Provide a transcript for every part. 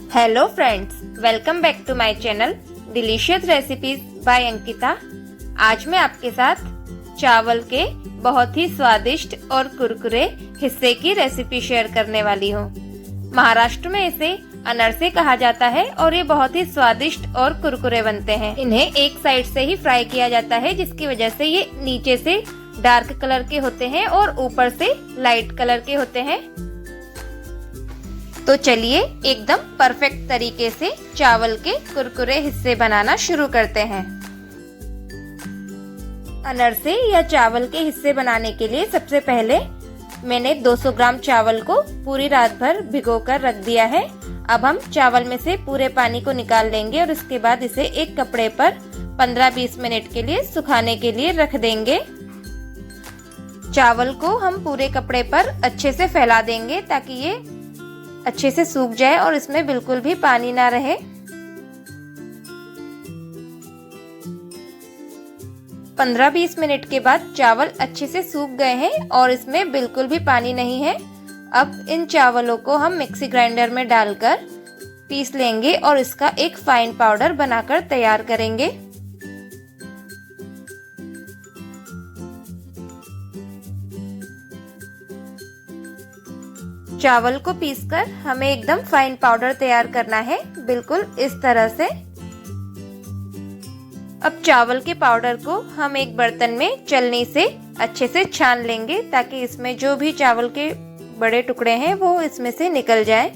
Hello friends, welcome back to my channel delicious recipes by Ankita. आज मैं आपके साथ चावल के बहुत ही स्वादिष्ट और कुरकुरे हिस्से की रेसिपी शेयर करने वाली हूँ। महाराष्ट्र में इसे अनरसे कहा जाता है और ये बहुत ही स्वादिष्ट और कुरकुरे बनते हैं। इन्हें एक साइड से ही फ्राई किया जाता है, जिसकी वजह से ये नीचे से डार्क कलर के होते हैं और ऊपर से लाइट कलर के होते हैं। तो चलिए एकदम परफेक्ट तरीके से चावल के कुरकुरे हिस्से बनाना शुरू करते हैं। अनरसे या चावल के हिस्से बनाने के लिए सबसे पहले मैंने 200 ग्राम चावल को पूरी रात भर भिगोकर रख दिया है। अब हम चावल में से पूरे पानी को निकाल लेंगे और उसके बाद इसे एक कपड़े पर 15-20 मिनट के लिए सुखाने के लिए रख देंगे। चावल को हम पूरे कपड़े पर अच्छे से फैला देंगे ताकि ये अच्छे से सूख जाए और इसमें बिल्कुल भी पानी ना रहे। पंद्रह 20 मिनट के बाद चावल अच्छे से सूख गए हैं और इसमें बिल्कुल भी पानी नहीं है। अब इन चावलों को हम मिक्सी ग्राइंडर में डालकर पीस लेंगे और इसका एक फाइन पाउडर बनाकर तैयार करेंगे। चावल को पीसकर हमें एकदम फाइन पाउडर तैयार करना है, बिल्कुल इस तरह से। अब चावल के पाउडर को हम एक बर्तन में छलनी से अच्छे से छान लेंगे ताकि इसमें जो भी चावल के बड़े टुकड़े हैं वो इसमें से निकल जाए।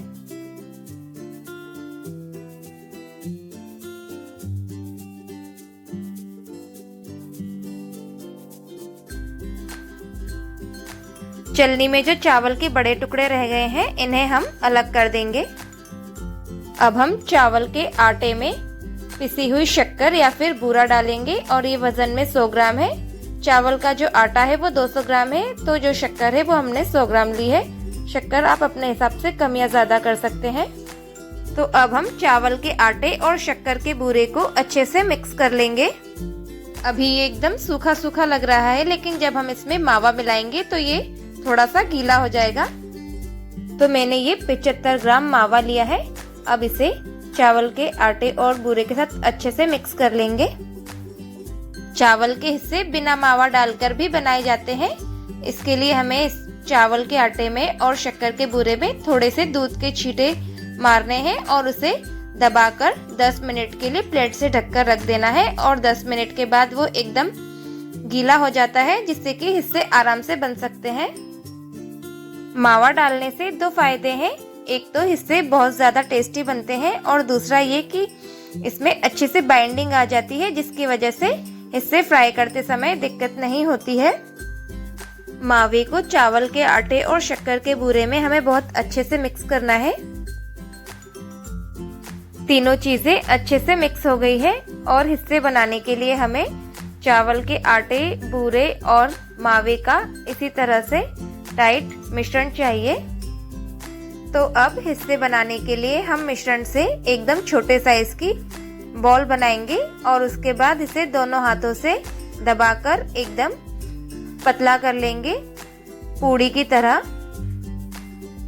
छलनी में जो चावल के बड़े टुकड़े रह गए हैं इन्हें हम अलग कर देंगे। अब हम चावल के आटे में पिसी हुई शक्कर या फिर बूरा डालेंगे और ये वजन में 100 ग्राम है। चावल का जो आटा है वो 200 ग्राम है, तो जो शक्कर है वो हमने 100 ग्राम ली है। शक्कर आप अपने हिसाब से कम या ज्यादा कर सकते हैं। तो अब हम चावल के आटे और शक्कर के बूरे को अच्छे से मिक्स कर लेंगे। अभी ये एकदम सूखा सूखा लग रहा है, लेकिन जब हम इसमें मावा मिलाएंगे तो ये थोड़ा सा गीला हो जाएगा। तो मैंने ये 75 ग्राम मावा लिया है। अब इसे चावल के आटे और बूरे के साथ अच्छे से मिक्स कर लेंगे। चावल के हिस्से बिना मावा डालकर भी बनाए जाते हैं। इसके लिए हमें इस चावल के आटे में और शक्कर के बूरे में थोड़े से दूध के छींटे मारने हैं और उसे दबाकर 10 मिनट के लिए प्लेट से ढककर रख देना है और 10 मिनट के बाद वो एकदम गीला हो जाता है, जिससे कि हिस्से आराम से बन सकते हैं। मावा डालने से 2 फायदे हैं। एक तो हिस्से बहुत ज्यादा टेस्टी बनते हैं और दूसरा ये कि इसमें अच्छे से बाइंडिंग आ जाती है, जिसकी वजह से हिस्से फ्राई करते समय दिक्कत नहीं होती है। मावे को चावल के आटे और शक्कर के बूरे में हमें बहुत अच्छे से मिक्स करना है। तीनों चीजें अच्छे से मिक्स हो गई है और हिस्से बनाने के लिए हमें चावल के आटे, बूरे और मावे का इसी तरह से टाइट मिश्रण चाहिए। तो अब हिस्से बनाने के लिए हम मिश्रण से एकदम छोटे साइज की बॉल बनाएंगे और उसके बाद इसे दोनों हाथों से दबाकर एकदम पतला कर लेंगे, पूड़ी की तरह।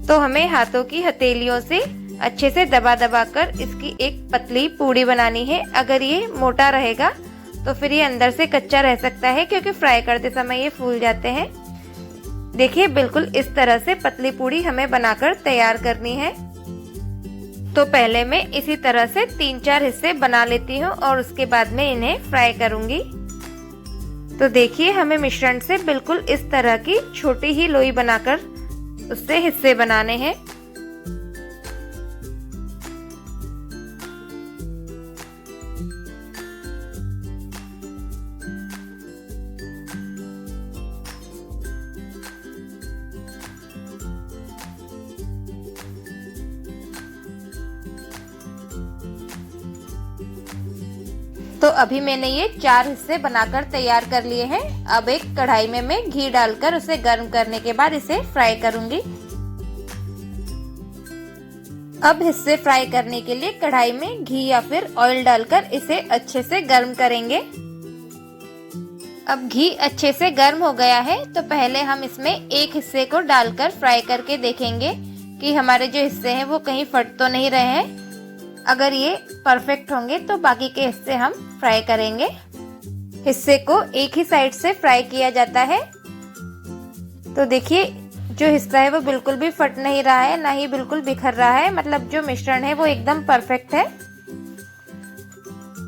तो हमें हाथों की हथेलियों से अच्छे से दबा दबा कर इसकी एक पतली पूड़ी बनानी है। अगर ये मोटा रहेगा तो फिर ये अंदर से कच्चा रह सकता है, क्योंकि फ्राई करते समय ये फूल जाते हैं। देखिए बिल्कुल इस तरह से पतली पूड़ी हमें बनाकर तैयार करनी है। तो पहले मैं इसी तरह से 3-4 हिस्से बना लेती हूँ और उसके बाद में इन्हें फ्राई करूंगी। तो देखिए हमें मिश्रण से बिल्कुल इस तरह की छोटी ही लोई बनाकर उससे हिस्से बनाने हैं। तो अभी मैंने ये 4 हिस्से बनाकर तैयार कर लिए हैं। अब एक कढ़ाई में मैं घी डालकर उसे गर्म करने के बाद इसे फ्राई करूंगी। अब हिस्से फ्राई करने के लिए कढ़ाई में घी या फिर ऑयल डालकर इसे अच्छे से गर्म करेंगे। अब घी अच्छे से गर्म हो गया है, तो पहले हम इसमें एक हिस्से को डालकर फ्राई करके देखेंगे कि हमारे जो हिस्से हैं वो कहीं फट तो नहीं रहे हैं। अगर ये परफेक्ट होंगे तो बाकी के हिस्से हम फ्राई करेंगे। हिस्से को एक ही साइड से फ्राई किया जाता है। तो देखिए जो हिस्सा है वो बिल्कुल भी फट नहीं रहा है, ना ही बिल्कुल बिखर रहा है, मतलब जो मिश्रण है वो एकदम परफेक्ट है।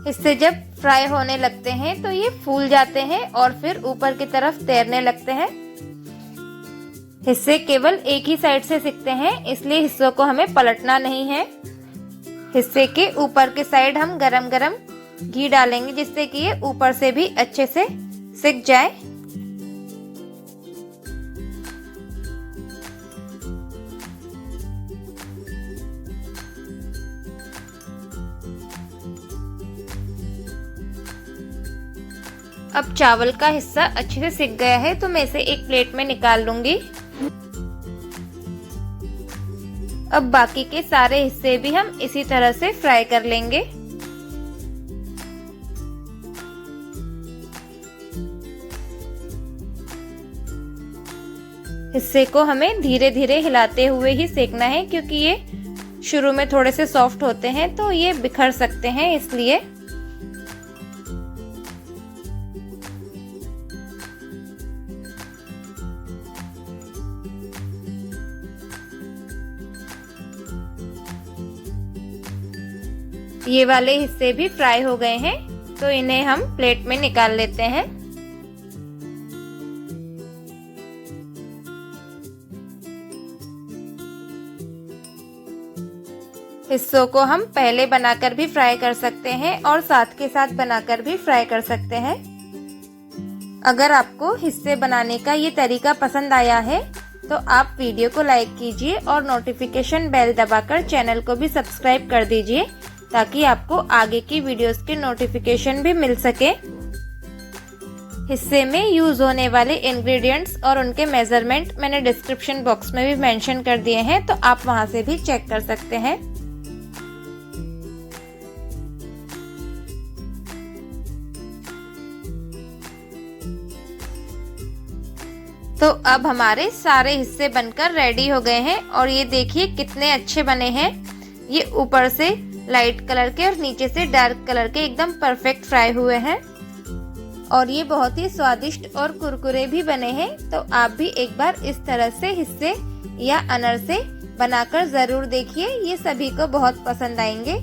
हिस्से जब फ्राई होने लगते हैं तो ये फूल जाते हैं और फिर ऊपर की तरफ तैरने लगते हैं। हिस्से केवल एक ही साइड से सिकते हैं, इसलिए हिस्सों को हमें पलटना नहीं है। हिस्से के ऊपर के साइड हम गरम गरम घी डालेंगे, जिससे कि ये ऊपर से भी अच्छे से सिक जाए। अब चावल का हिस्सा अच्छे से सिक गया है तो मैं इसे एक प्लेट में निकाल लूंगी। अब बाकी के सारे हिस्से भी हम इसी तरह से फ्राई कर लेंगे। हिस्से को हमें धीरे धीरे हिलाते हुए ही सेकना है, क्योंकि ये शुरू में थोड़े से सॉफ्ट होते हैं तो ये बिखर सकते हैं, इसलिए। ये वाले हिस्से भी फ्राई हो गए हैं तो इन्हें हम प्लेट में निकाल लेते हैं। हिस्सों को हम पहले बनाकर भी फ्राई कर सकते हैं और साथ के साथ बनाकर भी फ्राई कर सकते हैं। अगर आपको हिस्से बनाने का ये तरीका पसंद आया है तो आप वीडियो को लाइक कीजिए और नोटिफिकेशन बेल दबाकर चैनल को भी सब्सक्राइब कर दीजिए, ताकि आपको आगे की वीडियोस के नोटिफिकेशन भी मिल सके। हिस्से में यूज होने वाले इंग्रेडिएंट्स और उनके मेजरमेंट मैंने डिस्क्रिप्शन बॉक्स में भी मेंशन कर दिए हैं, तो आप वहां से भी चेक कर सकते हैं। तो अब हमारे सारे हिस्से बनकर रेडी हो गए हैं और ये देखिए कितने अच्छे बने हैं। ये ऊपर से लाइट कलर के और नीचे से डार्क कलर के एकदम परफेक्ट फ्राई हुए हैं और ये बहुत ही स्वादिष्ट और कुरकुरे भी बने हैं। तो आप भी एक बार इस तरह से हिस्से या अनारसे बनाकर जरूर देखिए, ये सभी को बहुत पसंद आएंगे।